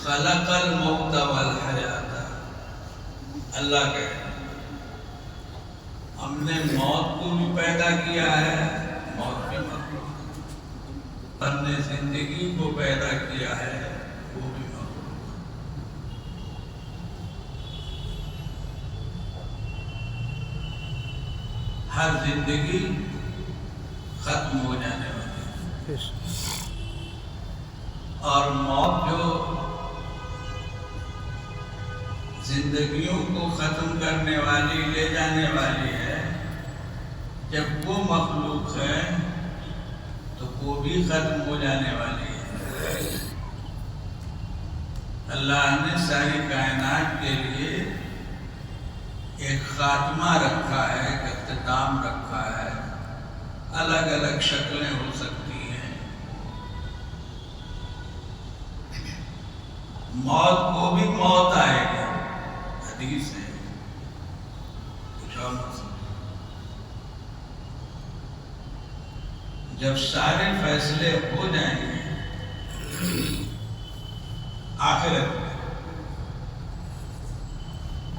خلق الموت والحیات، اللہ کہے ہم نے موت کو بھی پیدا کیا ہے، موت بھی مخلوق، ہم نے زندگی کو پیدا کیا ہے، وہ بھی مخلوق۔ ہر زندگی ختم ہو جانے والی ہے، اور موت جو زندگیوں کو ختم کرنے والی، لے جانے والی ہے، جب وہ مخلوق ہے تو وہ بھی ختم ہو جانے والی ہے۔ اللہ نے ساری کائنات کے لیے ایک خاتمہ رکھا ہے، ایک اختتام رکھا ہے۔ الگ الگ شکلیں ہو سکتی ہیں، موت کو بھی موت آئے گا، حدیث ہے، کچھ اور نہ سمجھ۔ جب سارے فیصلے ہو جائیں گے آخرت میں،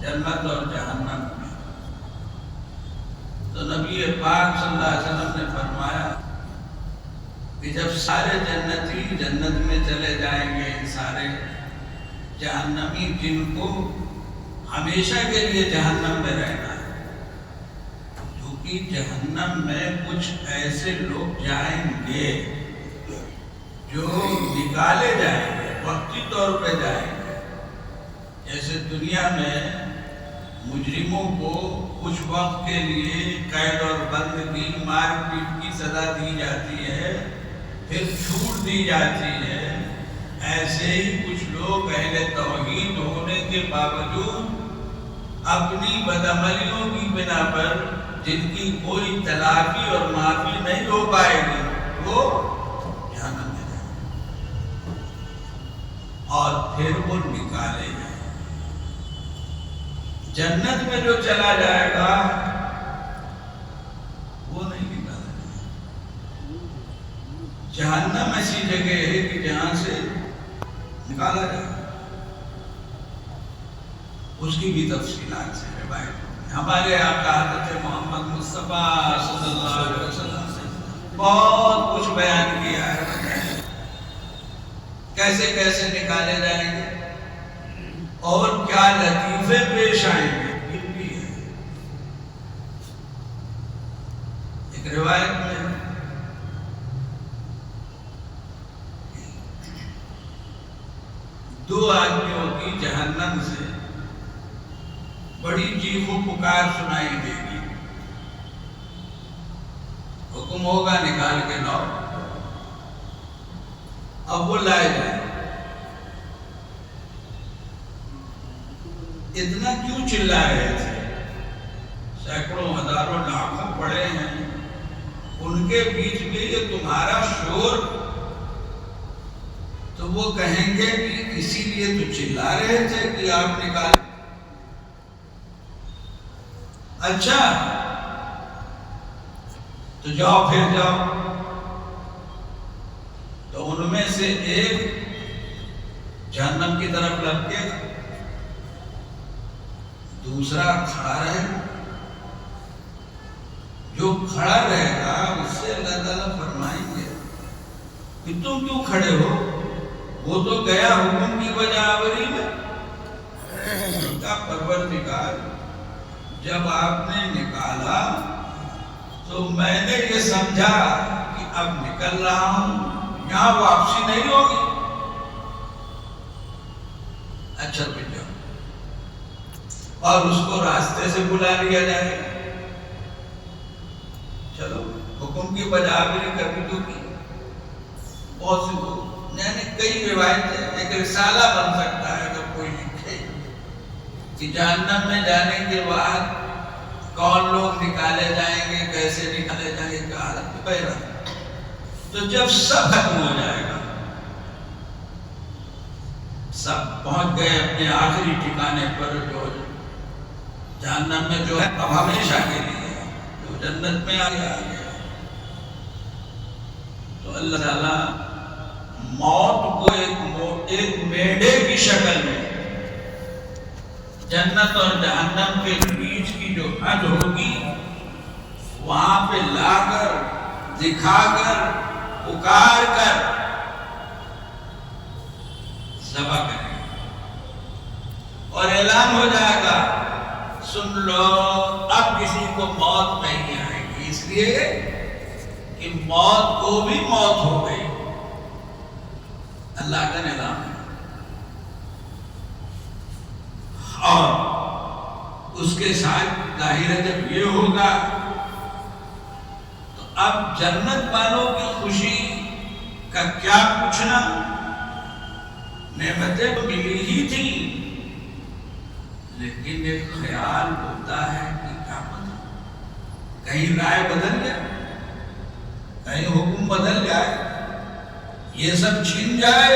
جنت اور جہنم میں، تو نبی پاک صلی اللہ علیہ وسلم نے فرمایا کہ جب سارے جنتی جنت میں چلے جائیں گے، سارے جہنمی جن کو ہمیشہ کے لیے جہنم میں رہنا ہے، کیونکہ جہنم میں کچھ ایسے لوگ جائیں گے جو نکالے جائیں گے، وقتی طور پہ جائیں گے۔ جیسے دنیا میں مجرموں کو کچھ وقت کے لیے قید اور بند کی، مار پیٹ کی سزا دی جاتی ہے، پھر چھوٹ دی جاتی ہے، ایسے ہی کچھ لوگ اہل توحید ہونے کے باوجود اپنی بدعملیوں کی بنا پر، جن کی کوئی تلافی اور معافی نہیں ہو پائے گی، وہ جہنم میں جائیں گے، اور پھر وہ نکالے جائیں۔ جنت میں جو چلا جائے گا وہ نہیں نکالا جائے گا۔ جہنم ایسی جگہ ہے کہ جہاں سے نکالا جائے گا، اس کی بھی تفصیلات سے روایت ہمارے آقا حضرت محمد مصطفیٰ صلی اللہ علیہ وسلم سے بہت کچھ بیان کیا ہے، کیسے کیسے نکالے جائیں گے اور کیا لطیفے پیش آئیں گے، یہ بھی ہے۔ ایک روایت میں دو آدمیوں کی جہنم سے بڑی چیخ و پکار سنائی دے گی، حکم ہوگا نکال کے لاؤ، اب وہ لائے جائیں۔ اتنا کیوں چلا رہے تھے؟ سینکڑوں ہزاروں لاکھوں پڑے ہیں، ان کے بیچ میں یہ تمہارا شور، تو وہ کہیں گے کہ اسی لیے تو چلا رہے تھے کہ آپ نکالیں۔ اچھا تو جاؤ، پھر جاؤ۔ تو ان میں سے ایک جہنم کی طرف لپکے گا، دوسرا کھڑا رہے گا۔ جو کھڑا رہے گا اس سے اللہ تعالیٰ فرمائیں گے کہ تم کیوں کھڑے ہو؟ وہ تو گیا حکم کی وجہ آوری میں۔ ان کا پروردگار جب آپ نے نکالا تو میں نے یہ سمجھا کہ اب نکل رہا ہوں، یہاں واپسی نہیں ہوگی۔ اچھا پھر جاؤ، اور اس کو راستے سے بلا لیا جائے گا، چلو حکم کی بجاوری کبھی تو کی۔ بہت سی یعنی کئی روایتیں، ایک رسالہ بن سکتا ہے اگر کوئی لکھے کہ جہنم میں جانے کے بعد کون لوگ نکالے جائیں گے، کیسے نکالے جائیں گے، کہا پہلا۔ تو جب سب ختم ہو جائے گا، سب پہنچ گئے اپنے آخری ٹھکانے پر، جو جہنم میں جو ہے اب ہمیشہ کے لیے، جو جنت میں آ گیا، تو اللہ تعالیٰ موت کو ایک میڑے کی شکل میں جنت اور جہنم کے بیچ کی جو حد ہوگی وہاں پہ لا کر دکھا کر پکار کر ذبح کریں گے اور اعلان ہو جائے گا سن لو اب کسی کو موت نہیں آئے گی، اس لیے کہ موت کو بھی موت ہو گئی۔ اللہ کا نظام ہے اور اس کے ساتھ ظاہر ہے جب یہ ہوگا تو اب جنت والوں کی خوشی کا کیا پوچھنا، نعمتیں تو ملی ہی تھی، لیکن ایک خیال ہوتا ہے کہ کیا پتہ کہیں رائے بدل جائے، کہیں حکم بدل جائے، یہ سب چھین جائے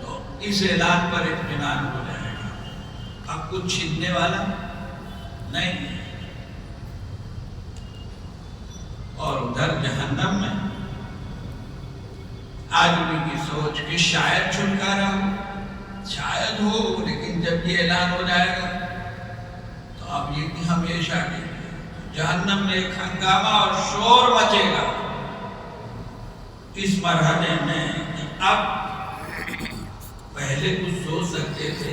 تو اس اعلان پر اطمینان ہو جائے گا، اب کچھ چھیننے والا نہیں۔ اور ادھر جہنم میں آدمی کی سوچ کہ شاید چھٹکارا ہو، شاید ہو، لیکن جب یہ اعلان ہو جائے گا تو اب یہ کہ ہمیشہ کے لیے جہنم میں ایک ہنگامہ اور شور مچے گا اس مرحلے میں کہ اب پہلے کچھ سوچ سکتے تھے۔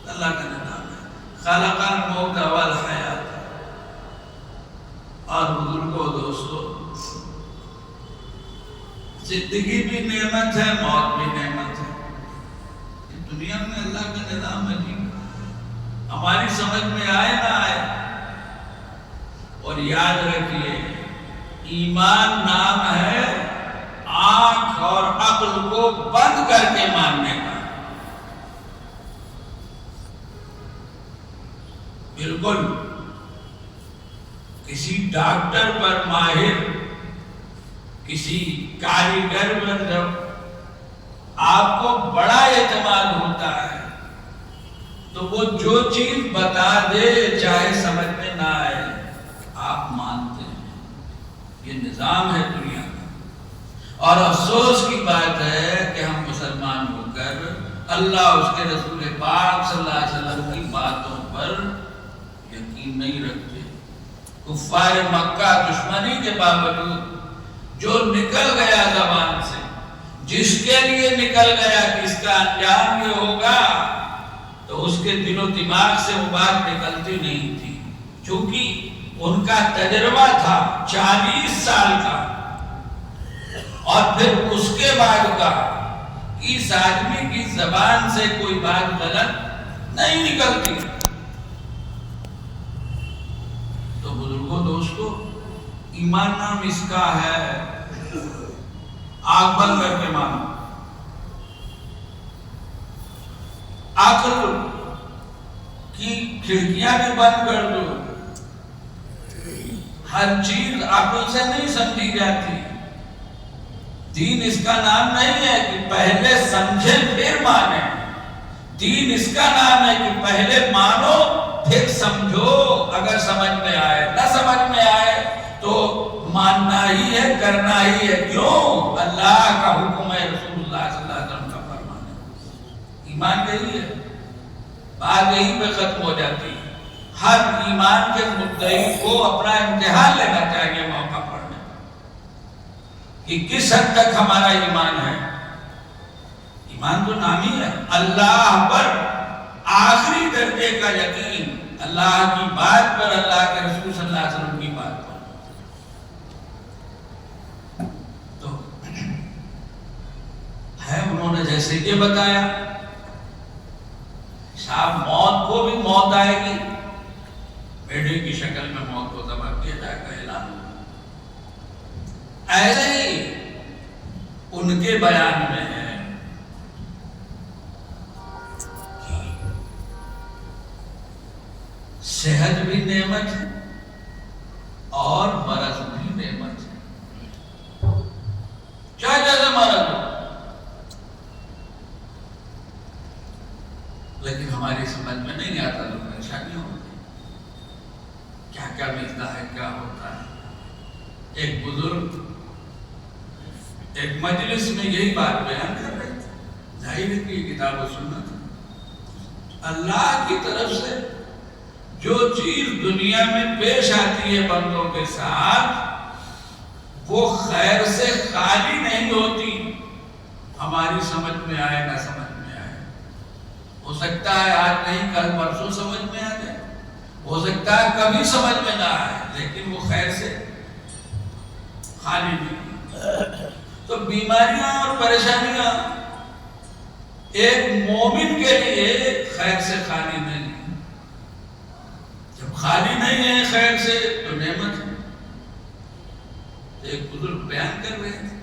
اللہ کا نظام ہے خلق الموت والحیات۔ اور بزرگوں دوستو، زندگی بھی نعمت ہے، موت بھی نعمت ہے۔ دنیا میں اللہ کا نظام عجیب، ہماری سمجھ میں آئے نہ آئے۔ اور یاد رکھیے ایمان نام ہے آنکھ اور عقل کو بند کر کے ماننے کا۔ بالکل کسی ڈاکٹر پر ماہر، کسی کاریگر پر جب آپ کو بڑا اعتماد ہوتا ہے تو وہ جو چیز بتا دے چاہے سمجھ میں نہ آئے آپ مانتے ہیں۔ یہ نظام ہے دنیا کا، اور افسوس کی بات ہے کہ ہم مسلمان ہو کر اللہ اس کے رسول پاک صلی اللہ علیہ وسلم کی باتوں پر یقین نہیں رکھتے۔ کفار مکہ دشمنی کے باوجود جو نکل گیا زبان سے، جس کے لیے نکل گیا کہ اس کا انجام یہ ہوگا، تو اس کے دل و دماغ سے وہ بات نکلتی نہیں تھی، چونکہ ان کا تجربہ تھا 40 سال کا، اور پھر اس کے بعد کا اس آدمی کی زبان سے کوئی بات غلط نہیں نکلتی۔ تو بزرگوں دوستو، ایمان نام اس کا ہے آنکھ بند کر کے مانو۔ عقل کی کھڑکیاں بھی بند کر دو، ہر چیز عقل سے نہیں سمجھی جاتی۔ دین اس کا نام نہیں ہے کہ پہلے سمجھے پھر مانے، دین اس کا نام ہے کہ پہلے مانو پھر سمجھو، اگر سمجھ میں آئے، نہ سمجھ میں آئے تو ماننا ہی ہے، کرنا ہی ہے۔ کیوں؟ اللہ کا حکم ہے، رسول اللہ صلی اللہ علیہ وسلم کا فرمان ہے۔ ایمان یہی ہے، بات یہی پہ ختم ہو جاتی ہے۔ ہر ایمان کے مدعی کو اپنا امتحان لینا چاہیے موقع پر کہ کس حد تک ہمارا ایمان ہے۔ ایمان تو نام ہی ہے، اللہ پر آخری درجے کا یقین، اللہ کی بات پر، اللہ کے رسول صلی اللہ علیہ وسلم کی بات پر۔ تو ہے انہوں نے جیسے یہ بتایا صاحب موت کو بھی موت آئے گی، بھیڑے کی شکل میں موت کو ذبح کیا جائے گا، اعلان۔ ایسے ہی ان کے بیان میں ہے کہ صحت بھی نعمت ہے اور مرض بھی نعمت ہے، چاہے جیسے مرض ہو، لیکن ہماری سمجھ میں نہیں آتا تو پریشانیاں ہوتی، کیا کیا ملتا ہے، کیا ہوتا ہے۔ ایک بزرگ ایک مجلس میں یہی بات بیان کر رہے تھے ظاہر ہے کہ یہ کتاب و سنت ہے۔ اللہ کی طرف سے جو چیز دنیا میں پیش آتی ہے بندوں کے ساتھ وہ خیر سے خالی نہیں ہوتی، ہماری سمجھ میں آئے نہ سمجھ میں آئے۔ ہو سکتا ہے آج نہیں کل پرسوں سمجھ میں آ جائے، ہو سکتا ہے کبھی سمجھ میں نہ آئے، لیکن وہ خیر سے خالی نہیں۔ تو بیماریاں اور پریشانیاں ایک مومن کے لیے خیر سے خالی نہیں۔ جب خالی نہیں ہے خیر سے تو نعمت ہے۔ ایک بزرگ بیان کر رہے تھے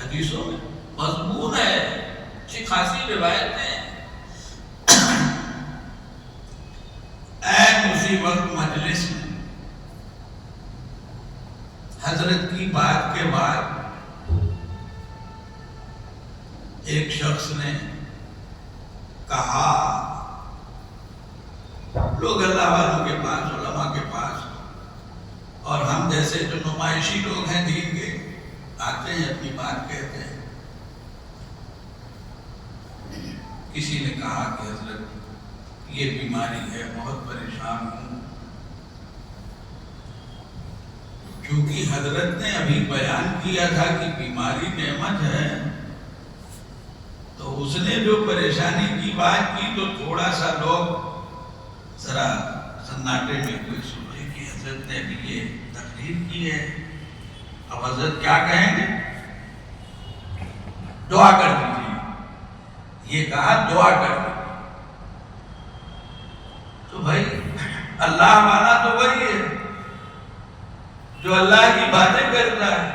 حدیثوں میں مضمون ہے، اچھی خاصی روایتیں، اے مصیبت مجلس میں حضرت کی بات کے بعد ایک شخص نے کہا، لوگ اللہ والوں کے پاس، علماء کے پاس اور ہم جیسے جو نمائشی لوگ ہیں دین کے آتے ہیں، اپنی بات کہتے ہیں۔ کسی نے کہا کہ حضرت یہ بیماری ہے، بہت پریشان ہوں۔ کیونکہ حضرت نے ابھی بیان کیا تھا کہ بیماری نعمت ہے، تو اس نے جو پریشانی کی بات کی تو تھوڑا سا لوگ ذرا سناٹے میں کوئی سوچے کہ حضرت نے ابھی یہ تقریر کی ہے، اب حضرت کیا کہیں گے؟ دعا کر دیجیے، یہ کہا دعا کر دیجیے۔ تو بھائی اللہ والا تو وہی ہے جو اللہ کی باتیں کرتا ہے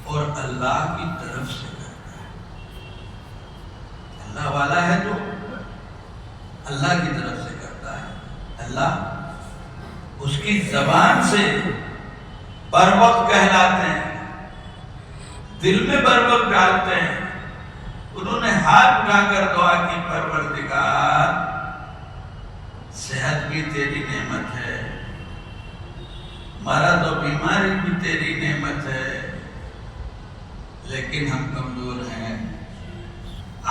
اور اللہ کی طرف سے کرتا ہے۔ اللہ والا ہے جو اللہ کی طرف سے کرتا ہے۔ اللہ اس کی زبان سے بر وقت کہلاتے ہیں، دل میں بر وقت ڈالتے ہیں۔ انہوں نے ہاتھ اٹھا کر دعا کی، پروردگار صحت بھی تیری نعمت ہے، مرض و بیماری بھی تیری نعمت ہے، لیکن ہم کمزور ہیں،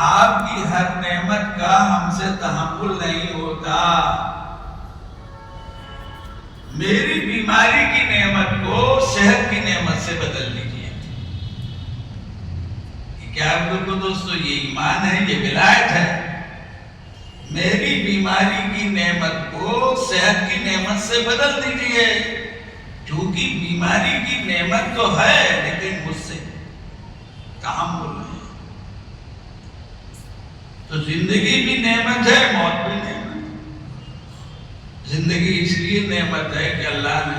آپ کی ہر نعمت کا ہم سے تحمل نہیں ہوتا، میری بیماری کی نعمت کو صحت کی نعمت سے بدل دیجیے۔ کیا بزرگوں دوستو، یہ ایمان ہے، یہ ولایت ہے۔ میری بیماری کی نعمت کو صحت کی نعمت سے بدل دیجیے، کیونکہ بیماری کی نعمت تو ہے لیکن مجھ سے تحمل نہیں۔ تو زندگی بھی نعمت ہے، موت بھی نعمت ہے۔ زندگی اس لیے نعمت ہے کہ اللہ نے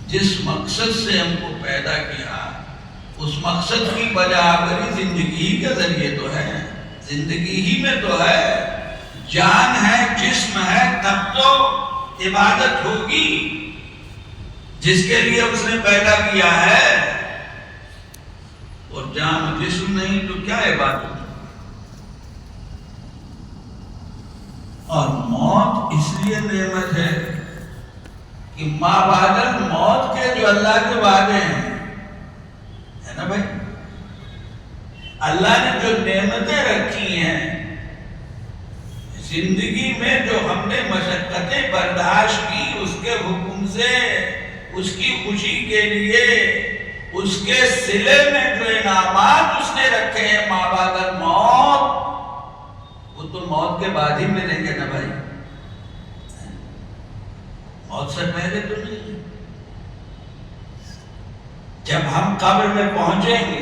جس مقصد سے ہم کو پیدا کیا اس مقصد کی بجاوری زندگی کے ذریعے تو ہے، زندگی ہی میں تو ہے، جان ہے، جسم ہے، تب تو عبادت ہوگی جس کے لیے اس نے پیدا کیا ہے، اور جان جسم نہیں تو کیا عبادت؟ اور موت اس لیے نعمت ہے کہ ما بعد الموت کے جو اللہ کے وعدے ہیں، ہے نا بھائی، اللہ نے جو نعمتیں رکھی ہیں زندگی میں، جو ہم نے مشقتیں برداشت کی اس کے حکم سے، اس کی خوشی کے لیے، اس کے صلے میں جو انعامات اس نے رکھے ہیں ما بعد الموت، وہ تو موت کے بعد ہی ملیں گے نا بھائی، موت سے پہلے تو نہیں۔ جب ہم قبر میں پہنچیں گے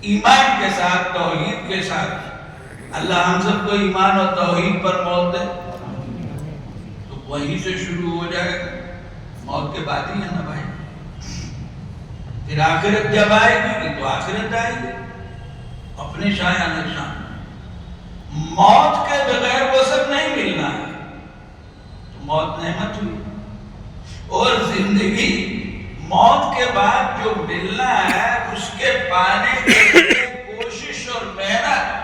ایمان کے ساتھ، توحید کے ساتھ، اللہ ہم سب کو ایمان اور توحید پر موت دے، تو وہیں سے شروع ہو جائے گا، موت کے بعد ہی ہے نا بھائی۔ پھر آخرت جب آئے گی تو آخرت آئے گی اپنے شایان شان۔ موت کے بغیر وہ سب نہیں ملنا ہے، تو موت نعمت ہوئی، اور زندگی موت کے بعد جو ملنا ہے اس کے پانے کے لیے کوشش اور محنت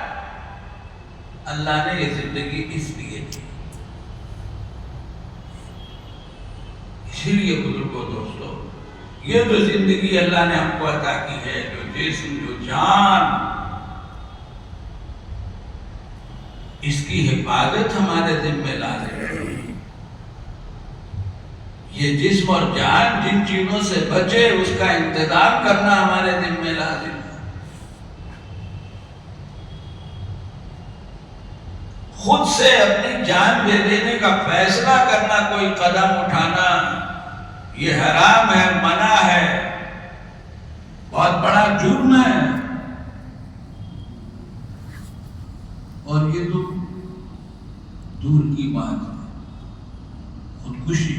اللہ نے یہ زندگی اس لیے دی۔ اسی لیے بزرگوں دوستو، یہ جو زندگی اللہ نے ہم کو عطا کی ہے، جو جسم، جو جان، اس کی حفاظت ہمارے ذمہ لازم ہے۔ یہ جسم اور جان جن چیزوں سے بچے اس کا انتظام کرنا ہمارے ذمہ لازم ہے۔ خود سے اپنی جان دے دینے کا فیصلہ کرنا، کوئی قدم اٹھانا، یہ حرام ہے، منع ہے، بہت بڑا جرم ہے۔ اور یہ تو دور کی بات ہے، خودکشی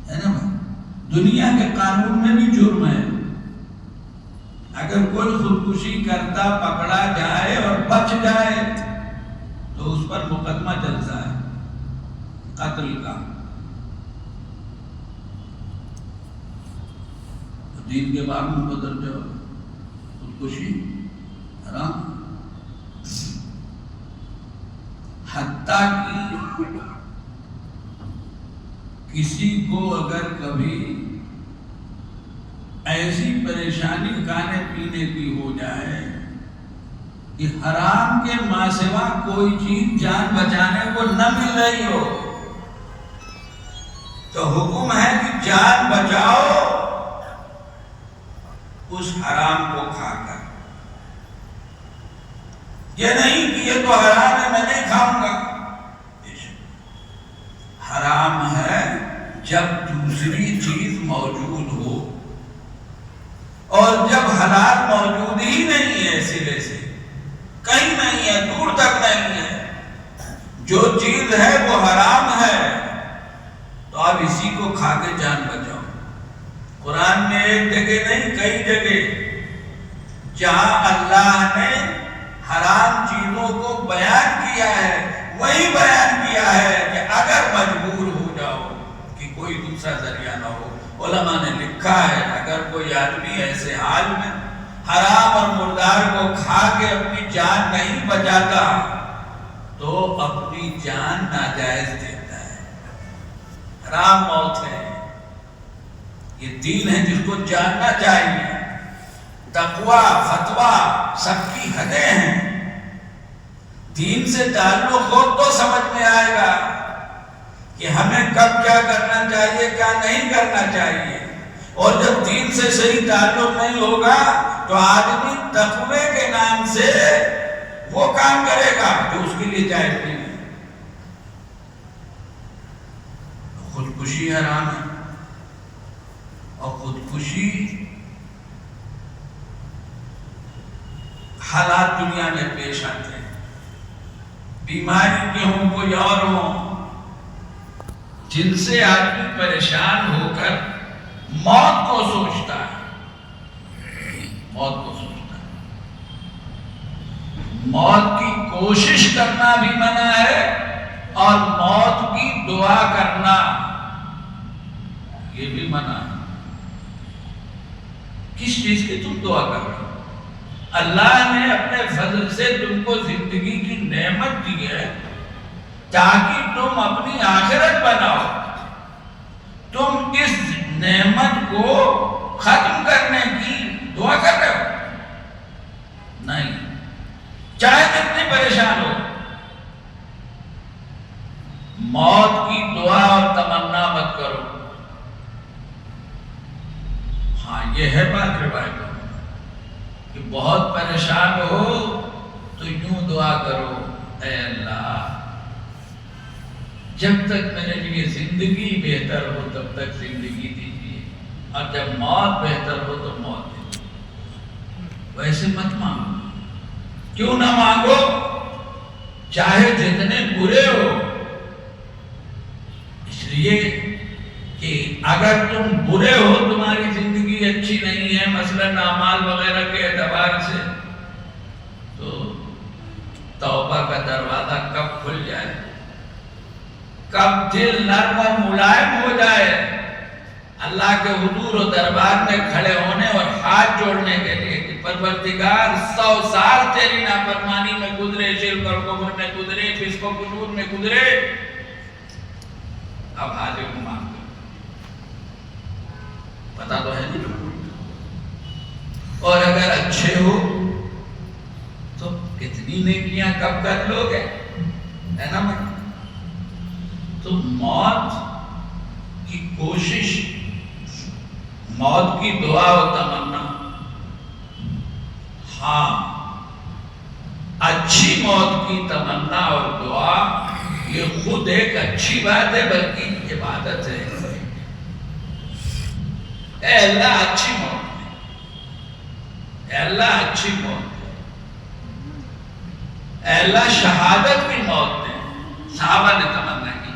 ہے نا بھائی، دنیا کے قانون میں بھی جرم ہے۔ اگر کوئی خودکشی کرتا پکڑا جائے اور بچ جائے تو اس پر مقدمہ چلتا ہے قتل کا۔ دین کے باب میں بدل جاؤ، خودکشی حرام۔ حتیٰ کہ کسی کو اگر کبھی ایسی پریشانی کھانے پینے کی ہو جائے کہ حرام کے ماں سوا کوئی چیز جان بچانے کو نہ مل رہی ہو، تو حکم ہے کہ جان بچاؤ اس حرام کو کھا کر۔ یہ نہیں کہ یہ تو حرام ہے میں نہیں کھاؤں گا۔ حرام ہے جب دوسری چیز موجود ہو، اور جب حلال موجود ہی نہیں ہے، سرے سے کہیں نہیں ہے، دور تک نہیں ہے، جو چیز ہے وہ حرام ہے، تو اب اسی کو کھا کے جان بچاؤ۔ قرآن میں ایک جگہ نہیں، کئی جگہ جہاں اللہ نے حرام چیزوں کو بیان کیا ہے، وہی بیان کیا ہے کہ اگر مجبور ہو جاؤ کہ کوئی دوسرا ذریعہ نہ ہو۔ علماء نے لکھا ہے اگر کوئی آدمی ایسے حال میں حرام اور مردار کو کھا کے اپنی جان نہیں بچاتا تو اپنی جان ناجائز دیتا ہے، حرام موت ہے۔ یہ دین ہے جس کو جاننا چاہیے۔ تقویٰ، فتویٰ سب کی حدیں ہیں۔ دین سے تعلق ہو تو سمجھ میں آئے گا کہ ہمیں کب کیا کرنا چاہیے، کیا نہیں کرنا چاہیے۔ اور جب دین سے صحیح تعلق نہیں ہوگا تو آدمی تقوی کے نام سے وہ کام کرے گا جو اس کے لیے جائز نہیں ہے۔ خودکشی حرام ہے، اور خودکشی حالات دنیا میں پیش آتے ہیں، بیماری کے ہوں کوئی اور ہوں، جن سے آدمی پریشان ہو کر موت کو سوچتا ہے، موت کو سوچتا ہے۔ موت کی کوشش کرنا بھی منع ہے، اور موت کی دعا کرنا یہ بھی منع ہے۔ کس چیز کی تم دعا کر رہے ہو؟ اللہ نے اپنے فضل سے تم کو زندگی کی نعمت دی ہے تاکہ تم اپنی آخرت بناؤ۔ تم اس نعمت کو ختم کرنے کی دعا کر رہے ہو؟ نہیں، چاہے جتنے پریشان ہو، موت کی دعا اور تمنا مت کرو۔ ہاں یہ ہے بات روایت کہ بہت پریشان ہو تو یوں دعا کرو، اے اللہ جب تک میرے لیے زندگی بہتر ہو تب تک زندگی دیجیے، اور جب موت بہتر ہو تو موت دیجیے۔ ویسے مت مانگو، کیوں نہ مانگو، چاہے جتنے برے ہو، اس لیے کہ اگر تم برے ہو، تمہاری زندگی اچھی نہیں ہے مثلاً اعمال وغیرہ کے اعتبار سے، تو توبہ کا دروازہ کب کھل جائے، کب دل نرم اور ملائم ہو جائے اللہ کے حضور و دربار میں کھڑے ہونے اور ہاتھ جوڑنے کے لیے کہ پروردگار 100 سال تیری نافرمانی میں گزرے، شرک اور کفر میں گزرے، فسق و فجور میں گزرے، اب حاضر ہوں مانگ پتا تو ہے نہیں. اور اگر اچھے ہو تو کتنی نیکیاں کب کر لو گے، ہے نا بھائی. تو موت کی کوشش، موت کی دعا و تمنا، ہاں اچھی موت کی تمنا اور دعا یہ خود ایک اچھی بات ہے، بلکہ عبادت ہے. اے اللہ اچھی موت دے، اے اللہ اچھی موت دے، اے اللہ شہادت کی موت دے. صحابہ نے تمنا کی،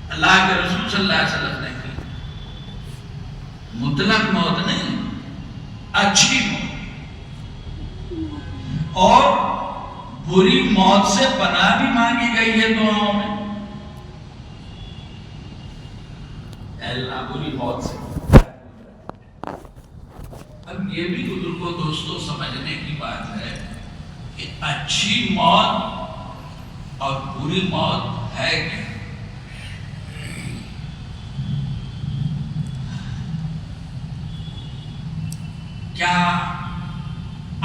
اللہ کے رسول صلی اللہ علیہ وسلم نے کی. مطلق موت نہیں، اچھی موت. اور بری موت سے پناہ بھی مانگی گئی ہے دعاؤں میں. اے اللہ بری موت سے. اب یہ بھی بزرگوں دوستوں سمجھنے کی بات ہے کہ اچھی موت اور بری موت ہے کیا. کیا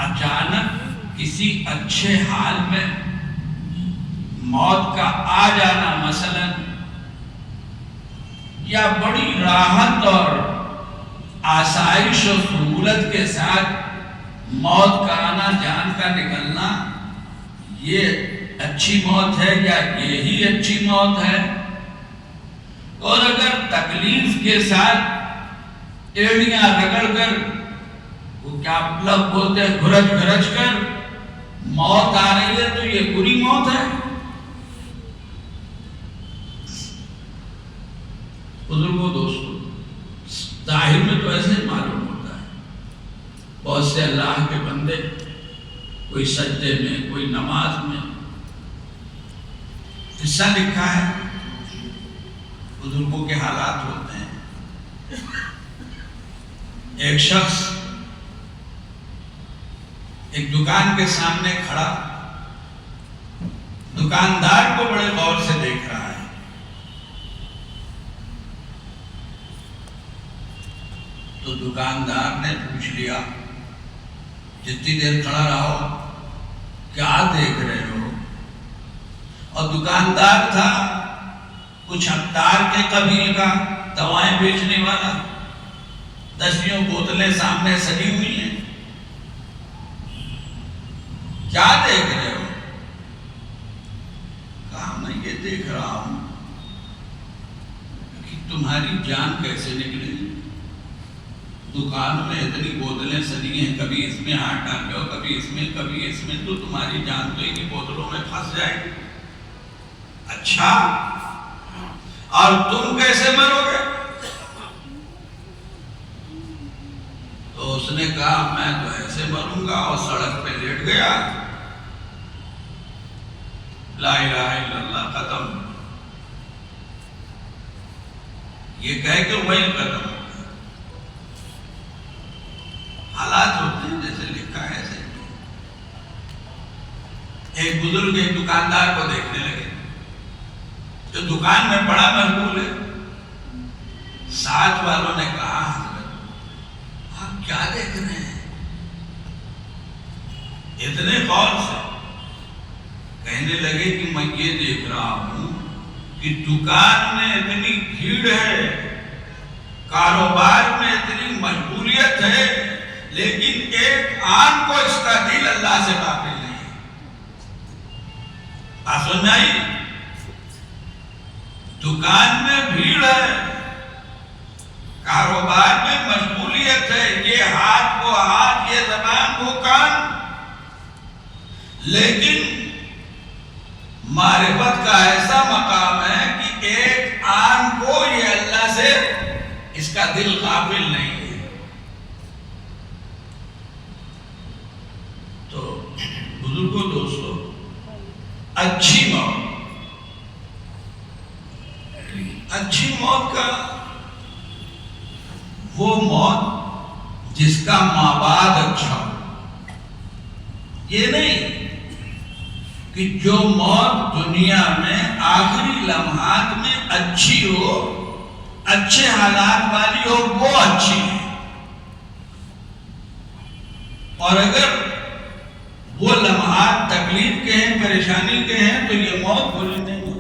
اچانک کسی اچھے حال میں موت کا آ جانا مثلا، یا بڑی راحت اور آسائش و سہولت کے ساتھ موت کا آنا، جان کا نکلنا، یہ اچھی موت ہے یا یہی اچھی موت ہے؟ اور اگر تکلیف کے ساتھ ایڑیاں رگڑ کر، وہ کیا لفظ بولتے ہیں، گھرج گھرج کر موت آ رہی ہے، تو یہ بری موت ہے؟ بزرگوں دوستوں، ظاہر میں تو ایسے معلوم ہوتا ہے. بہت سے اللہ کے بندے کوئی سجدے میں، کوئی نماز میں. قصہ لکھا ہے، بزرگوں کے حالات ہوتے ہیں. ایک شخص ایک دکان کے سامنے کھڑا دکاندار کو بڑے غور سے دیکھ رہا ہے. تو دکاندار نے پوچھ لیا، جتنی دیر کھڑا رہو کیا دیکھ رہے ہو؟ اور دکاندار تھا کچھ عطار کے قبیل کا، دوائیں بیچنے والا. 10 بوتلیں سامنے سجی ہوئی ہیں. کیا دیکھ رہے ہو؟ کہا میں یہ دیکھ رہا ہوں کہ تمہاری جان کیسے نکلے. دکان میں اتنی بوتلیں سجی ہیں، کبھی اس میں ہاتھ ڈال دو، کبھی اس میں، کبھی اس میں، تو تمہاری جان تو انہی بوتلوں میں پھنس جائے گی. اچھا، اور تم کیسے مرو گے؟ تو اس نے کہا میں تو ایسے مروں گا، اور سڑک پہ لیٹ گیا، لا الہ الا اللہ، ختم. یہ کہہ کے وہی ختم. حالات ہوتے ہیں جیسے لکھا ہے ایسے. ایک بزرگ ایک دکاندار کو دیکھنے لگے جو دکان میں بڑا مشغول ہے. ساتھ والوں نے کہا حضرت آپ کیا دیکھ رہے ہیں اتنے غور سے؟ کہنے لگے کہ میں یہ دیکھ رہا ہوں کہ دکان میں اتنی بھیڑ ہے، کاروبار میں اتنی مشغولیت ہے، لیکن ایک آن کو اس کا دل اللہ سے غافل نہیں ہے. بات سمجھ میں آئی؟ دکان میں بھیڑ ہے، کاروبار میں مشغولیت ہے، یہ ہاتھ کو ہاتھ، یہ زبان کو کان، لیکن معرفت کا ایسا مقام ہے کہ ایک آن کو یہ اللہ سے اس کا دل غافل نہیں ہے. تو بزرگوں دوستوں، اچھی موت، اچھی موت کا وہ موت جس کا مابعد اچھا ہو. یہ نہیں کہ جو موت دنیا میں آخری لمحات میں اچھی ہو اچھے حالات والی ہو وہ اچھی ہے، اور اگر وہ لمحات تکلیف کے ہیں، پریشانی کے ہیں، تو یہ موت بری نہیں ہے۔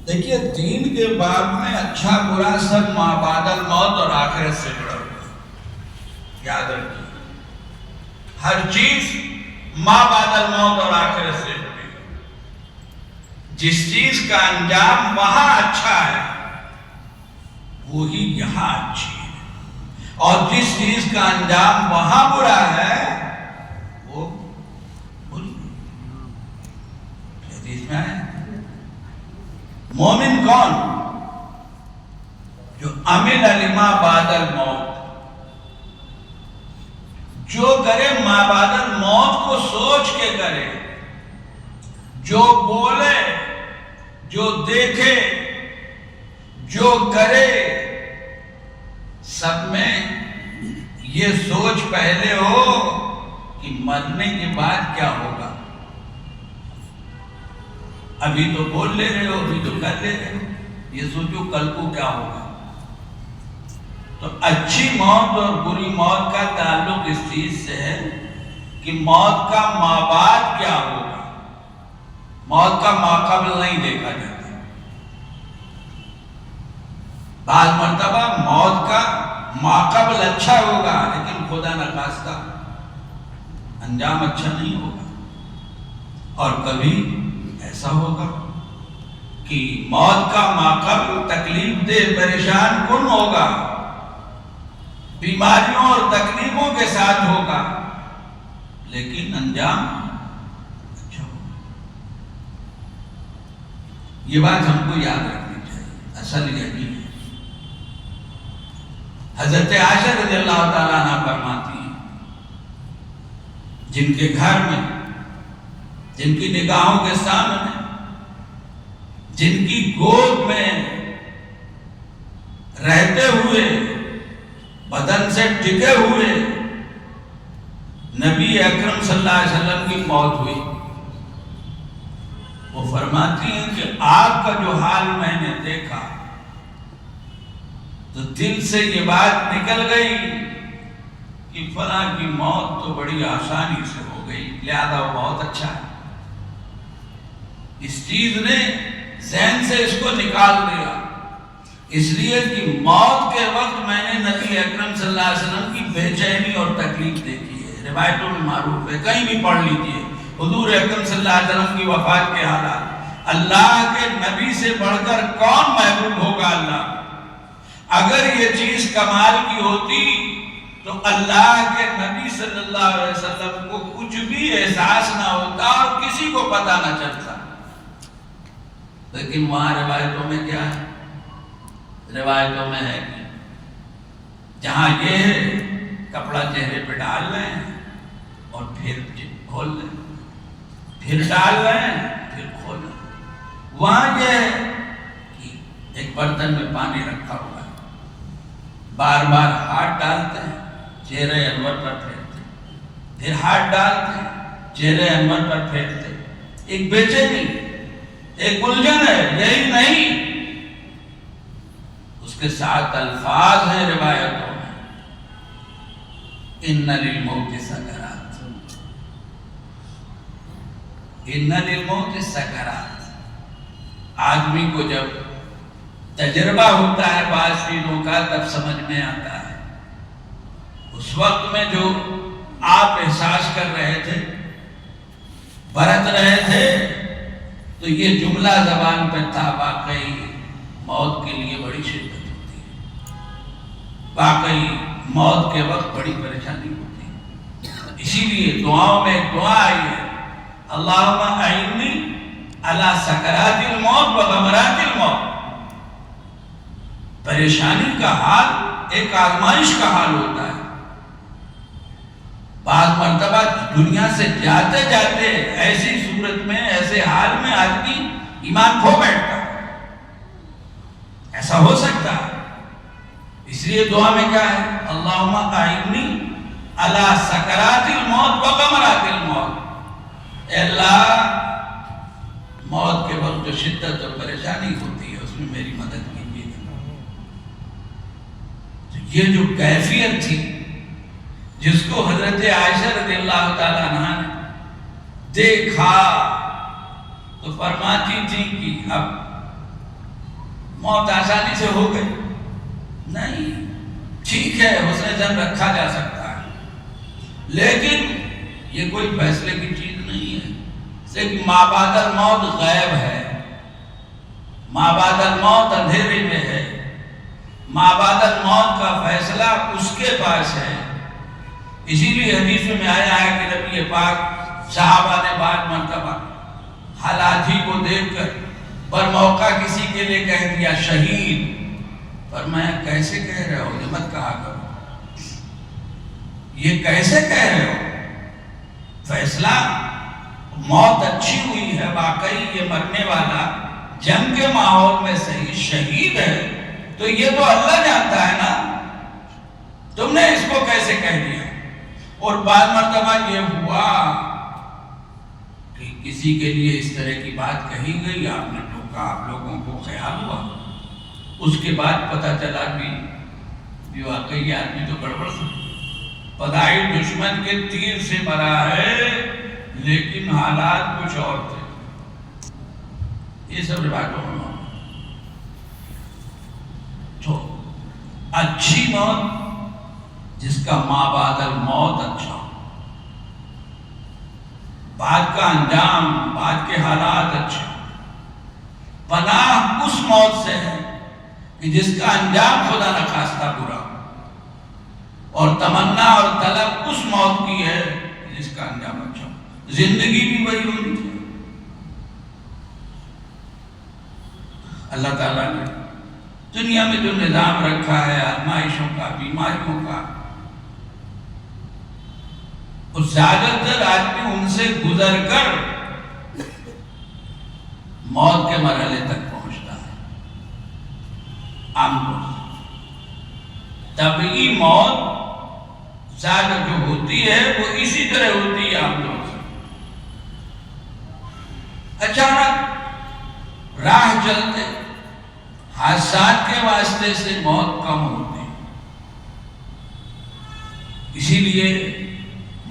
دیکھیے دین کے باب میں اچھا برا سب ما بعد الموت اور آخرت سے جڑا ہوا ہے، یاد رکھیے ہر چیز ما بعد الموت اور آخرت سے جڑی ہے۔ جس چیز کا انجام وہاں اچھا ہے وہی یہاں اچھی ہے، اور جس چیز کا انجام وہاں برا ہے وہ بری ہے۔ حدیث میں آیا مومن کون؟ جو عمل لما بعد الموت، جو کرے ما بعد الموت کو سوچ کے کرے، جو بولے، جو دیکھے، جو کرے، سب میں یہ سوچ پہلے ہو کہ مرنے کے بعد کیا ہوگا۔ ابھی تو بول لے رہے ہو، ابھی تو کر لے رہے ہو، یہ سوچو کل کو کیا ہوگا۔ تو اچھی موت اور بری موت کا تعلق اس چیز سے ہے کہ موت کا ما بعد کیا ہوگا، موت کا ما قبل نہیں دیکھا جاتا۔ بعض مرتبہ موت کا ما قبل اچھا ہوگا لیکن خدا نخواستہ انجام اچھا نہیں ہوگا، اور کبھی ایسا ہوگا کہ موت کا ما قبل تکلیف دہ پریشان کن ہوگا، بیماریوں اور تکلیفوں کے ساتھ ہوگا، لیکن انجام اچھا ہوگا۔ یہ بات ہم کو یاد رکھنی چاہیے، اصل یہی ہے۔ حضرت عائشہ رضی اللہ تعالیٰ عنہ فرماتی ہیں جن کے گھر میں، جن کی نگاہوں کے سامنے، جن کی گود میں رہتے ہوئے، بدن سے ٹکے ہوئے نبی اکرم صلی اللہ علیہ وسلم کی موت ہوئی، وہ فرماتی ہیں کہ آپ کا جو حال میں نے دیکھا تو دل سے یہ بات نکل گئی کہ فلاں کی موت تو بڑی آسانی سے ہو گئی، لہذا وہ بہت اچھا ہے۔ اس چیز نے ذہن سے اس کو نکال دیا، اس لیے کہ موت کے وقت میں نے نبی اکرم صلی اللہ علیہ وسلم کی بے چینی اور تکلیف دیکھی ہے، روایتوں میں معروف ہے، کہیں بھی پڑھ لیجیے حضور اکرم صلی اللہ علیہ وسلم کی وفات کے حالات۔ اللہ کے نبی سے بڑھ کر کون محبوب ہوگا اللہ؟ اگر یہ چیز کمال کی ہوتی تو اللہ کے نبی صلی اللہ علیہ وسلم کو کچھ بھی احساس نہ ہوتا اور کسی کو پتہ نہ چلتا، لیکن وہاں روایتوں میں کیا ہے؟ روایتوں میں ہے کہ جہاں یہ ہے کپڑا چہرے پہ ڈال لیں اور پھر کھول لیں، پھر ڈال لیں پھر کھول لیں، وہاں یہ ہے کہ ایک برتن میں پانی رکھا ہوا ہے، بار بار ہاتھ ڈالتے ہیں، چہرے انور پر پھیرتے، پھر ہاتھ ڈالتے ہیں، چہرے انور پر پھیرتے، ایک بے چینی، ایک الجھن ہے، یہی نہیں، اس کے ساتھ الفاظ ہیں روایتوں میں، ان للموت سکرات، ان للموت سکرات۔ آدمی کو جب تجربہ ہوتا ہے بعض چیزوں کا تب سمجھ میں آتا ہے، اس وقت میں جو آپ احساس کر رہے تھے، برت رہے تھے، تو یہ جملہ زبان پر تھا، واقعی موت کے لیے بڑی شدت ہوتی ہے، واقعی موت کے وقت بڑی پریشانی ہوتی ہے۔ اسی لیے دعاؤں میں ایک دعا آئی ہے، اللہم اعنی علی سکرات الموت و غمرات الموت۔ پریشانی کا حال ایک آزمائش کا حال ہوتا ہے، بعض مرتبہ دنیا سے جاتے جاتے ایسی صورت میں، ایسے حال میں آدمی ایمان کھو بیٹھتا ہے، ایسا ہو سکتا ہے۔ اس لیے دعا میں کیا ہے؟ اللہم اعنی علی سکرات الموت و غمرات الموت۔ اے اللہ، موت کے وقت جو شدت اور پریشانی ہوتی ہے اس میں میری مدد کیجیے، یہ جو کیفیت تھی جس کو حضرت عائشہ رضی اللہ تعالیٰ عنہ نے دیکھا تو فرماتی تھی کہ اب موت آسانی سے ہو گئی نہیں، ٹھیک ہے حسن زن رکھا جا سکتا ہے، لیکن یہ کوئی فیصلے کی چیز نہیں ہے، لیکن ما بعد الموت غیب ہے، ما بعد الموت اندھیرے میں ہے، ما بعد الموت کا فیصلہ اس کے پاس ہے۔ اسی لیے حدیث میں آیا ہے کہ نبی پاک صحابہ نے بعد مرتبہ حالات ہی کو دیکھ کر برموقع کسی کے لیے کہہ دیا شہید، پر میں کیسے کہہ رہے ہو، یہ مت کہا کرو، یہ کیسے کہہ رہے ہو، فیصلہ موت اچھی ہوئی ہے، واقعی یہ مرنے والا جنگ کے ماحول میں صحیح شہید ہے، تو یہ تو اللہ جانتا ہے نا، تم نے اس کو کیسے کہہ دیا؟ اور بعض مرتبہ یہ ہوا کہ کسی کے لیے اس طرح کی بات کہی گئی، آپ نے ٹوکا، آپ لوگوں کو خیال ہوا، اس کے بعد پتہ چلا کہ واقعی آدمی تو گڑبڑ تھا، پدائی دشمن کے تیر سے مرا ہے، لیکن حالات کچھ اور تھے۔ یہ سب روایتوں میں تو اچھی موت جس کا ما بعد الموت اچھا ہو، بعد کا انجام، بعد کے حالات اچھے، پناہ اس موت سے ہے کہ جس کا انجام خدا نخواستہ برا ہو، اور تمنا اور طلب اس موت کی ہے جس کا انجام اچھا ہو۔ زندگی بھی وہی ہونی چاہیے۔ اللہ تعالیٰ نے دنیا میں جو نظام رکھا ہے آزمائشوں کا، بیماریوں کا، اور زیادہ تر آدمی ان سے گزر کر موت کے مرحلے تک پہنچتا ہے۔ عام طور سے طبعی موت زیادہ جو ہوتی ہے وہ اسی طرح ہوتی ہے عام طور سے، اچانک راہ چلتے حادثات کے واسطے سے موت کم ہوتی ہے۔ اسی لیے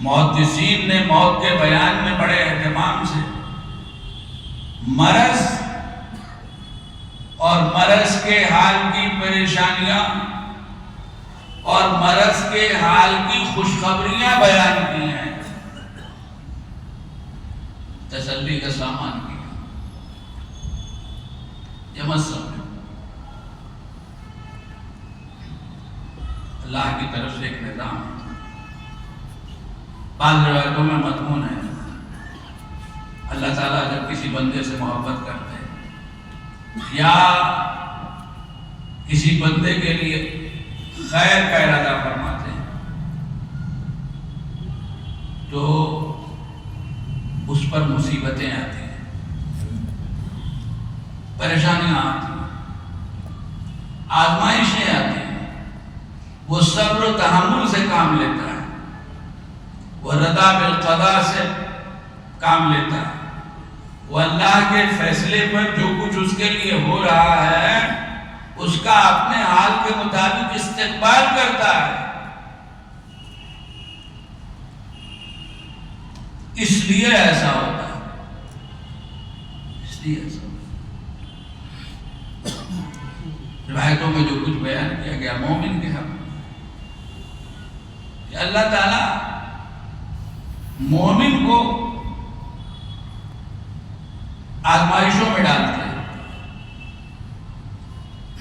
محدثین نے موت کے بیان میں بڑے اہتمام سے مرض اور مرض کے حال کی پریشانیاں اور مرض کے حال کی خوشخبریاں بیان کی ہیں، تسلی کا سامان کیا، یہ مت سمجھو اللہ کی طرف سے ایک نظام ہے۔ بعض روایتوں میں مضمون ہے اللہ تعالیٰ جب کسی بندے سے محبت کرتے ہیں یا کسی بندے کے لیے خیر کا ارادہ فرماتے ہیں تو اس پر مصیبتیں آتی ہیں، پریشانیاں آتی ہیں، آزمائشیں آتی ہیں، وہ صبر و تحمل سے کام لیتا ہے، وہ رضا بالقضاء سے کام لیتا ہے، وہ اللہ کے فیصلے پر جو کچھ اس کے لیے ہو رہا ہے اس کا اپنے حال کے مطابق استقبال کرتا ہے۔ اس لیے ایسا ہوتا ہے، اس لیے ایسا ہوتا ہے۔ روایتوں میں جو کچھ بیان کیا گیا مومن کے حق کہ اللہ تعالیٰ مومن کو آزمائشوں میں ڈالتے ہیں،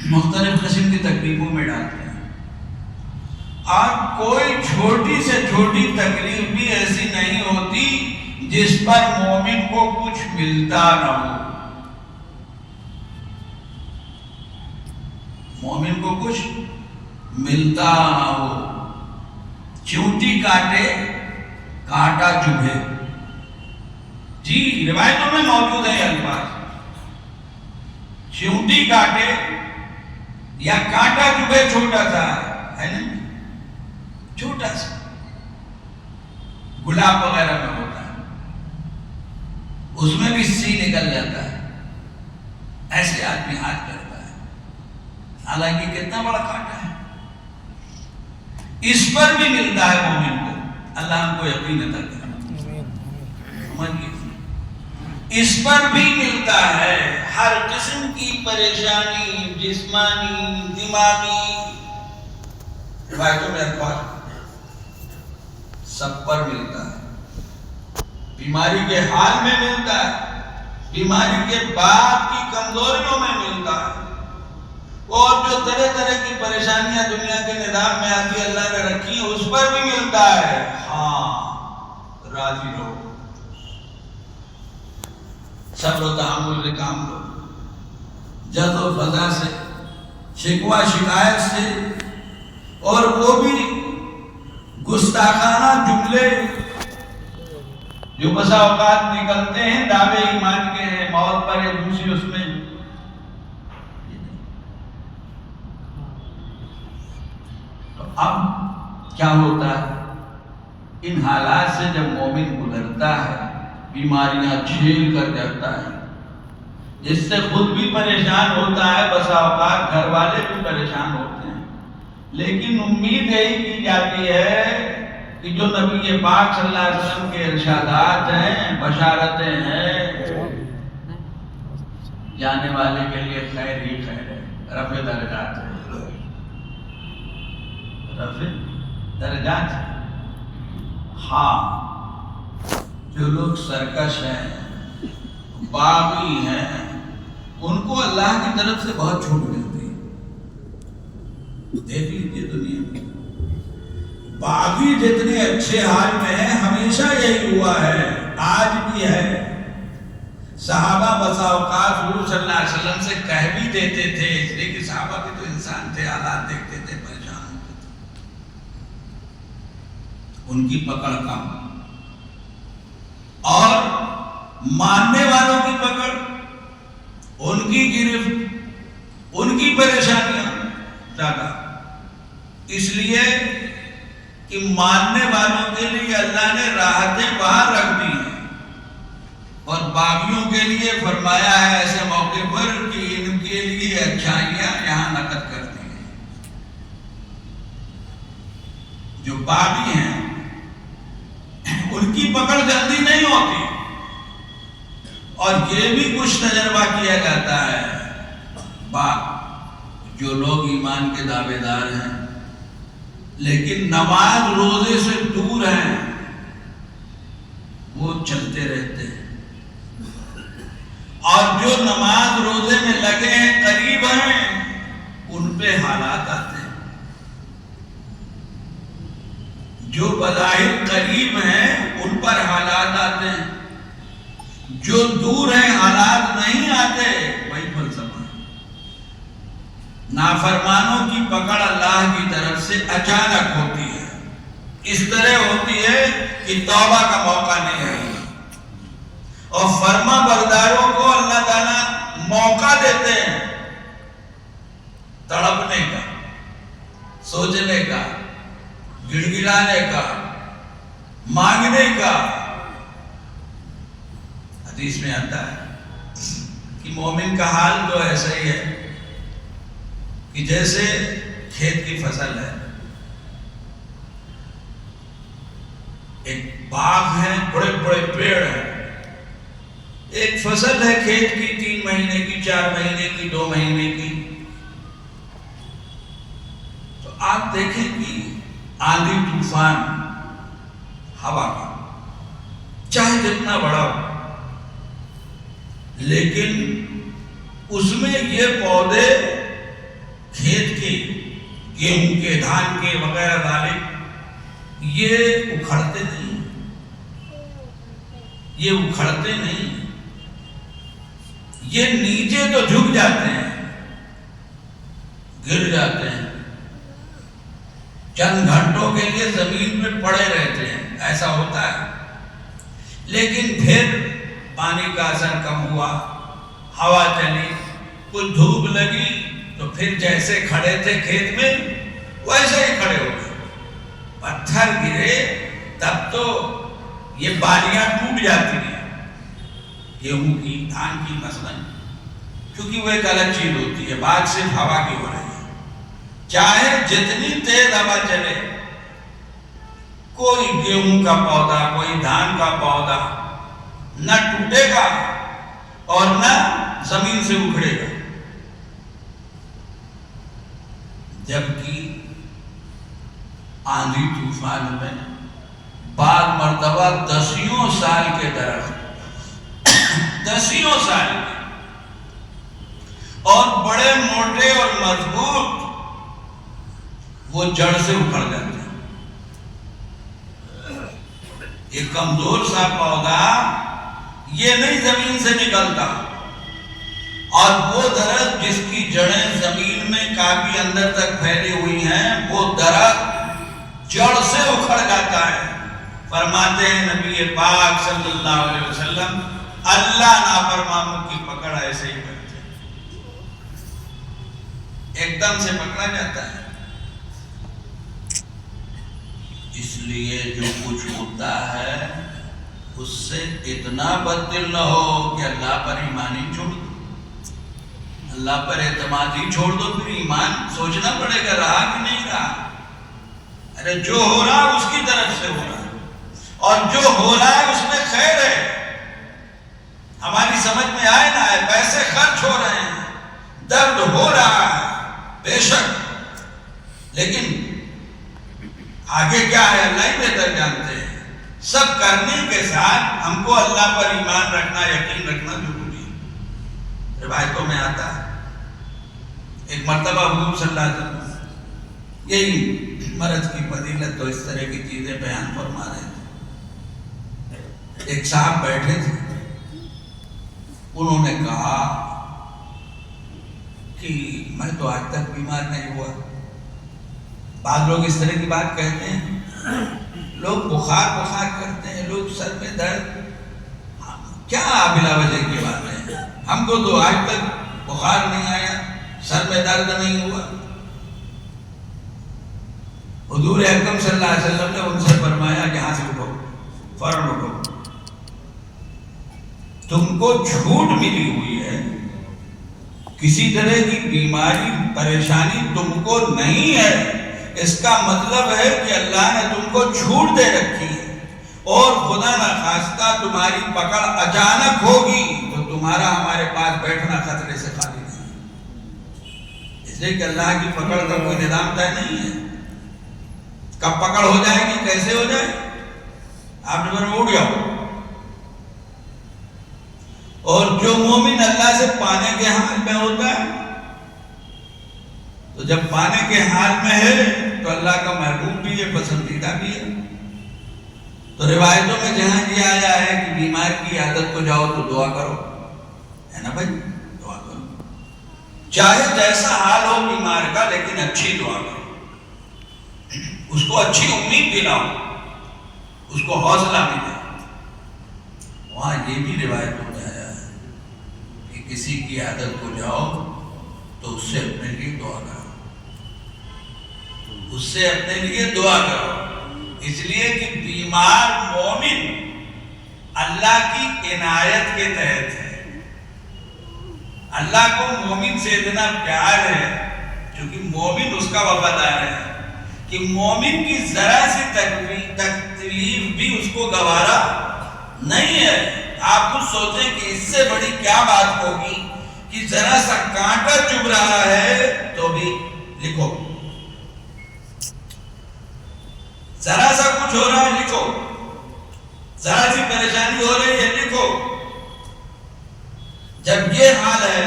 مختلف قسم کی تکلیفوں میں ڈالتے ہیں، اور کوئی چھوٹی سے چھوٹی تکلیف بھی ایسی نہیں ہوتی جس پر مومن کو کچھ ملتا نہ ہو، مومن کو کچھ ملتا نہ ہو۔ چونٹی کاٹے کانٹا چبھے، جی روایتوں میں موجود ہے یہ الفاظ، چونٹی کاٹے یا کانٹا چبھے، چھوٹا سا ہے نا، چھوٹا سا گلاب وغیرہ میں ہوتا ہے، اس میں بھی سی نکل جاتا ہے، ایسے آدمی ہاتھ کرتا ہے، حالانکہ کتنا بڑا کانٹا ہے، اس پر بھی ملتا ہے مومن کو. اللہ ہم کو یقین عطا کرے. سمجھئے اس پر بھی ملتا ہے. ہر قسم کی پریشانی جسمانی دماغی روایتوں میں الفاظ سب پر ملتا ہے. بیماری کے حال میں ملتا ہے, بیماری کے بعد کی کمزوریوں میں ملتا ہے, اور جو طرح طرح کی پریشانیاں دنیا کے نظام میں آتی اللہ نے رکھی ہیں اس پر بھی ملتا ہے. ہاں راضی رہو, صبر و تحمل سے کام لو, جد و فضا سے, شکوہ شکایت سے, اور وہ بھی گستاخانہ جملے جو بسا اوقات نکلتے ہیں دعوے ایمان کے ہیں, موت پر یا دوسری اس میں. تو اب کیا ہوتا ہے ان حالات سے جب مومن گزرتا ہے, بیماریاں جھیل کر جاتا ہے, جس سے خود بھی پریشان ہوتا ہے, بسا اوقات گھر والے بھی پریشان ہوتے ہیں, لیکن امید یہی کی جاتی ہے کہ جو نبی پاک صلی اللہ علیہ وسلم کے ارشادات ہیں, بشارتیں ہیں, جانے والے کے لیے خیر ہی خیر ہے, رفع درجات ہے, رفع درجات ہے. ہاں جو لوگ سرکش ہیں, باغی ہیں, ان کو اللہ کی طرف سے بہت چھوٹ ملتی ہے. دیکھ لیجیے دنیا میں باغی جتنے اچھے حال میں ہیں, ہمیشہ یہی ہوا ہے, آج بھی ہے. صحابہ بسا اوقات حضور صلی اللہ علیہ وسلم سے کہہ بھی دیتے تھے, اس لیے کہ صحابہ کے تو انسان تھے, حالات دیکھتے تھے, پریشان ہوتے تھے, ان کی پکڑ کم, اور ماننے والوں کی پکڑ, ان کی گرفت, ان کی پریشانیاں زیادہ. اس لیے کہ ماننے والوں کے لیے اللہ نے راحتیں باہر رکھ دی ہیں, اور باغیوں کے لیے فرمایا ہے ایسے موقع پر کہ ان کے لیے اچھائیاں یہاں نقد کر دی ہیں. جو باغی ہیں ان کی پکڑ جلدی نہیں ہوتی, اور یہ بھی کچھ تجربہ کیا جاتا ہے. جو لوگ ایمان کے دعوے دار ہیں لیکن نماز روزے سے دور ہیں, وہ چلتے رہتے ہیں, اور جو نماز روزے میں لگے ہیں, قریب ہیں, ان پہ حالات آتے ہیں. جو بظاہر قریب ہیں ان پر حالات آتے ہیں, جو دور ہیں حالات نہیں آتے. وہی فلسفہ ہے. نافرمانوں کی پکڑ اللہ کی طرف سے اچانک ہوتی ہے, اس طرح ہوتی ہے کہ توبہ کا موقع نہیں ہے, اور فرما برداروں کو اللہ تعالیٰ موقع دیتے ہیں تڑپنے کا, سوچنے کا, گڑ گڑانے کا, مانگنے کا. حدیث میں آتا ہے کہ مومن کا حال تو ایسا ہی ہے کہ جیسے کھیت کی فصل ہے, ایک باغ ہے, بڑے بڑے پیڑ ہیں, ایک فصل ہے کھیت کی 3 مہینے کی, 4 مہینے کی, 2 مہینے کی. تو آپ دیکھیں کہ آندھی طوفان ہوا کا چاہے جتنا بڑا ہو, لیکن اس میں یہ پودے کھیت کے, گیہوں کے, دھان کے وغیرہ دالے, یہ اکھڑتے نہیں, یہ اکھڑتے نہیں, یہ نیچے تو جھک جاتے ہیں, گر جاتے ہیں, چند گھنٹوں کے لیے زمین میں پڑے رہتے ہیں, ایسا ہوتا ہے. لیکن پھر پانی کا اثر کم ہوا, ہوا چلی, کچھ دھوپ لگی, تو پھر جیسے کھڑے تھے کھیت میں ویسے ہی کھڑے ہو گئے. پتھر گرے تب تو یہ بالیاں ٹوٹ جاتی ہیں, گیہوں کی, دھان کی مثلا, کیونکہ وہ ایک الگ چیز ہوتی ہے, بات صرف ہوا کی ہو رہی ہے. چاہے جتنی تیز ہوا چلے, کوئی گیہوں کا پودا، کوئی دھان کا پودا نہ ٹوٹے گا اور نہ زمین سے اکھڑے گا، جبکہ آندھی طوفان میں بعض مرتبہ 10 سال کے درخت 10 سال کے اور بڑے موٹے اور مضبوط وہ جڑ سے اکھڑ جاتے ہیں۔ ایک کمزور سا پودا یہ نہیں زمین سے نکلتا، اور وہ درخت جس کی جڑیں زمین میں کافی اندر تک پھیلی ہوئی ہیں، وہ درخت جڑ سے اکھڑ جاتا ہے۔ فرماتے ہیں نبی پاک صلی اللہ علیہ وسلم، اللہ نافرمانوں کی پکڑ ایسے ہی کرتے ہیں، ایک دم سے پکڑا جاتا ہے۔ اس لیے جو کچھ ہوتا ہے اس سے اتنا بد دل نہ ہو کہ اللہ پر ایمان ہی چھوڑ دو، اللہ پر اعتماد ہی چھوڑ دو، پھر ایمان سوچنا پڑے گا رہا کہ نہیں رہا۔ ارے جو ہو رہا اس کی طرف سے ہو رہا ہے، اور جو ہو رہا ہے اس میں خیر ہے، ہماری سمجھ میں آئے نہ آئے، پیسے خرچ ہو رہے ہیں، درد ہو رہا ہے بے شک، لیکن آگے کیا ہے اللہ ہی بہتر جانتے ہیں۔ سب کرنے کے ساتھ ہم کو اللہ پر ایمان رکھنا، یقین رکھنا ضروری ہے۔ روایتوں میں آتا ہے ایک مرتبہ حضور صلی اللہ علیہ وسلم یہی مرض کی فضیلت تو اس طرح کی چیزیں بیان فرما رہے تھے۔ ایک صاحب بیٹھے تھے، انہوں نے کہا کہ میں تو آج تک بیمار نہیں ہوا۔ بعض لوگ اس طرح کی بات کہتے ہیں، لوگ بخار کرتے ہیں، لوگ سر میں درد، کیا بلا وجہ کی بات ہے؟ ہم کو تو آج تک بخار نہیں آیا، سر میں درد نہیں ہوا۔ حضور اکرم صلی اللہ علیہ وسلم نے ان سے فرمایا یہاں سے اٹھو، فوراً اٹھو، تم کو چھوٹ ملی ہوئی ہے، کسی طرح کی بیماری پریشانی تم کو نہیں ہے، اس کا مطلب ہے کہ اللہ نے تم کو چھوٹ دے رکھی ہے، اور خدا نخواستہ تمہاری پکڑ اچانک ہوگی تو تمہارا ہمارے پاس بیٹھنا خطرے سے خالی نہیں ہے۔ اس لیے کہ اللہ کی پکڑ کا کوئی نظام طے نہیں ہے، کب پکڑ ہو جائے گی، کیسے ہو جائے، آپ نے پھر اٹھ جاؤ۔ اور جو مومن اللہ سے پانے کے حال میں ہوتا ہے، تو جب پانے کے حال میں ہے تو اللہ کا محبوب بھی ہے، پسندیدہ بھی ہے۔ تو روایتوں میں جہاں یہ آیا ہے کہ بیمار کی عادت کو جاؤ تو دعا کرو، ہے نا بھائی، دعا کرو، چاہے جیسا حال ہو بیمار کا، لیکن اچھی دعا کرو، اس کو اچھی امید دلاؤ، اس کو حوصلہ ملے۔ وہاں یہ بھی روایتوں میں آیا ہے کہ کسی کی عادت کو جاؤ تو اس سے اپنے لیے دعا کرو، اس سے اپنے لیے دعا کرو، اس لیے کہ بیمار مومن اللہ کی عنایت کے تحت ہے۔ اللہ کو مومن سے اتنا پیار ہے کیونکہ مومن اس کا وفادار ہے کہ مومن کی ذرا سی تکلیف بھی اس کو گوارا نہیں ہے۔ آپ خود سوچیں کہ اس سے بڑی کیا بات ہوگی کہ ذرا سا کانٹا چبھ رہا ہے تو بھی لکھو، ذرا سا کچھ ہو رہا ہے لکھو، ذرا سی پریشانی ہو رہی ہے لکھو۔ جب یہ حال ہے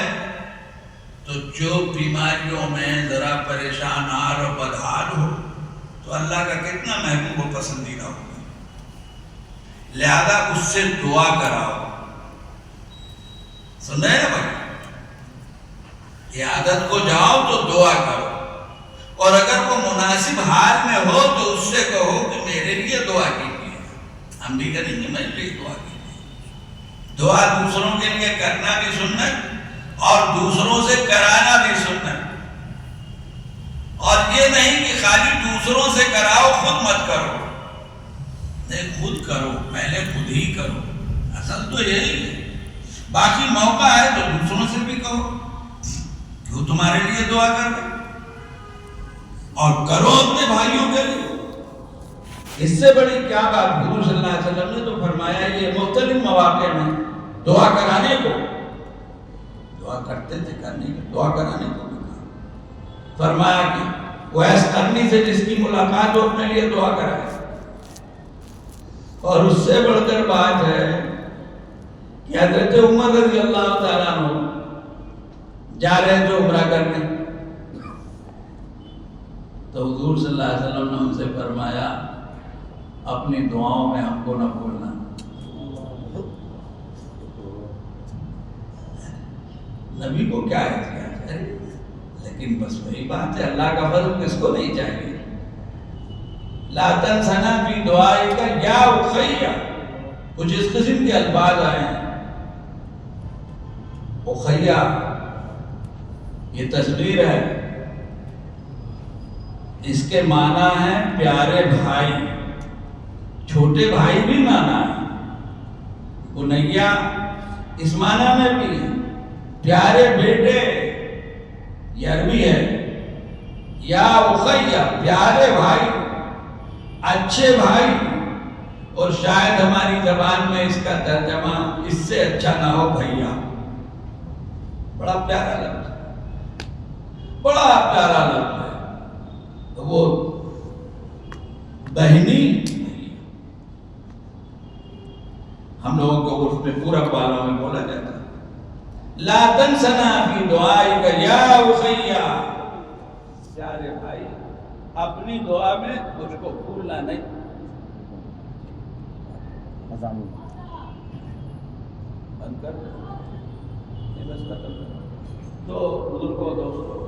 تو جو بیماریوں میں ذرا پریشان حال اور بدحال ہو تو اللہ کا کتنا محبوب و پسندیدہ ہوگا، لہذا اس سے دعا کراؤ۔ سن رہے ہیں نا بھائی، یہ عادت کو جاؤ تو دعا کرو، اور اگر وہ مناسب حال میں ہو تو اس سے کہو کہ میرے لیے دعا کیجیے، ہم بھی کریں گے، میرے لیے دعا کیجیے۔ دعا دوسروں کے لیے کرنا بھی سنت اور دوسروں سے کرانا بھی سنت، اور یہ نہیں کہ خالی دوسروں سے کراؤ خود مت کرو، نہیں، خود کرو، پہلے خود ہی کرو، اصل تو یہی ہے۔ باقی موقع ہے تو دوسروں سے بھی کہو کہ وہ تمہارے لیے دعا کر دیں، اور کرو اپنے بھائیوں کے لیے۔ اس سے بڑی کیا بات حضور صلی اللہ علیہ وسلم نے تو فرمایا یہ مختلف مواقع میں دعا کرانے کو، دعا کرتے تھے کرنے کو، دعا کرانے کو بھی کہا، فرمایا کہ وہ ایس کرنی سے جس کی ملاقات ہو اپنے لیے دعا کرائے۔ اور اس سے بڑھ کر بات ہے کہ حضرت عمر رضی اللہ تعالیٰ عنہ جا رہے تھے عمرہ کرنے، تو حضور صلی اللہ علیہ وسلم نے ان سے فرمایا اپنی دعاؤں میں ہم کو نہ بھولنا۔ نبی کو کیا احتیاط ہے، لیکن بس وہی بات ہے، اللہ کا فضل کس کو نہیں چاہیے۔ لا تنسنا فی دعائک یا اخی، کچھ اس قسم کے الفاظ آئے ہیں۔ اخیہ یہ تصویر ہے، اس کے معنی ہے پیارے بھائی، چھوٹے بھائی بھی معنی ہے، بنیا اس معنی میں بھی ہے، پیارے بیٹے یہ عربی ہے، یا اخیہ پیارے بھائی، اچھے بھائی، اور شاید ہماری زبان میں اس کا ترجمہ اس سے اچھا نہ ہو بھیا۔ بڑا پیارا لفظ ہے، بڑا پیارا لفظ ہے، تو وہ بہنی ہم لوگوں کو عرف میں پورا پالوں میں بولا جاتا ہے۔ لا تنسنا فی دعائک یا اخیہ، پیارے بھائی اپنی دعا میں مجھ کو بھولنا نہیں۔ بند کر یہ بس ختم۔ تو بزرگوں دوستو